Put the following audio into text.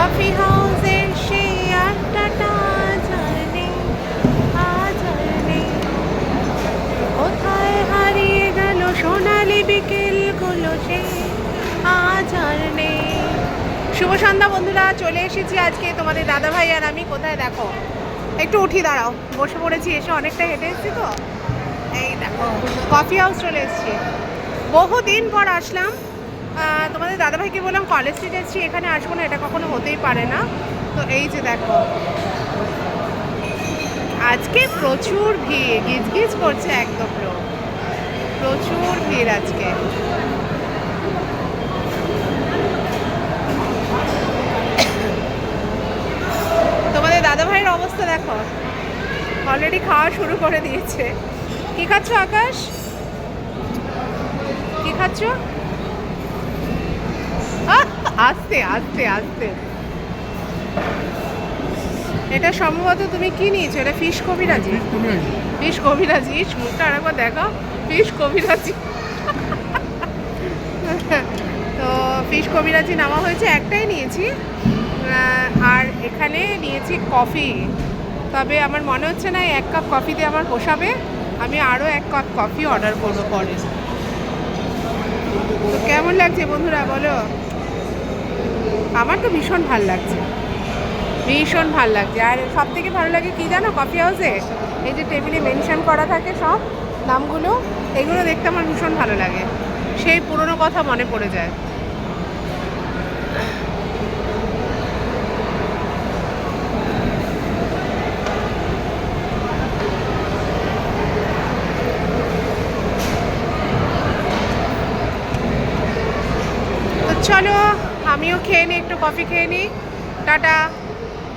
Coffee হাউসের সেই আড্ডাটা আজ আর নেই, আজ আর নেই। কোথায় হারিয়ে গেল সোনালি বিকেলগুলো, সেই আজ আর নেই। শুভ সন্ধ্যা বন্ধুরা, চলে এসেছি আজকে তোমাদের দাদাভাই আর আমি। কোথায় দেখো, একটু উঠি দাঁড়াও, বসে পড়েছি, এসে অনেকটা হেঁটে এসেছি তো। এই দেখো কফি হাউস চলে এসেছি, বহুদিন পর আসলাম। তোমাদের দাদাভাইকে বললাম কলেজ স্ট্রিট এসেছি, এখানে আসবো না, এটা কখনো হতেই পারে না। তো এই যে দেখো, আজকে প্রচুর ভিড়, গিজগিজ করছে একদম লোক, প্রচুর ভিড় আজকে। তোমাদের দাদাভাইয়ের অবস্থা দেখো, অলরেডি খাওয়া শুরু করে দিয়েছে। কি খাচ্ছ আকাশ, কি খাচ্ছ? আস্তে আস্তে আস্তে। এটা সম্ভবত তুমি কি নিয়েছো? এটা ফিশ কবিরাজি, ফিশ কবিরাজি। মুখটা আরেকবার দেখো, ফিশ কবিরাজি। তো ফিশ কবিরাজি নেওয়া হয়েছে, একটাই নিয়েছি। আর এখানে নিয়েছি কফি, তবে আমার মনে হচ্ছে না এক কাপ কফিতে আমার পোষাবে। আমি আরও এক কাপ কফি অর্ডার করবো পরে। তো কেমন লাগছে বন্ধুরা বলো? আমার তো ভীষণ ভাল লাগছে, ভীষণ ভাল লাগছে। আর সব থেকে ভালো লাগে কি জানো, কফি হাউসে এই যে টেবিলে মেনশন করা থাকে সব নামগুলো, এগুলো দেখতে আমার ভীষণ ভালো লাগে। সেই পুরনো কথা মনে পড়ে যায়। তো চলো আমিও খেয়ে নিই, একটু কফি খেয়ে নিই। টাটা।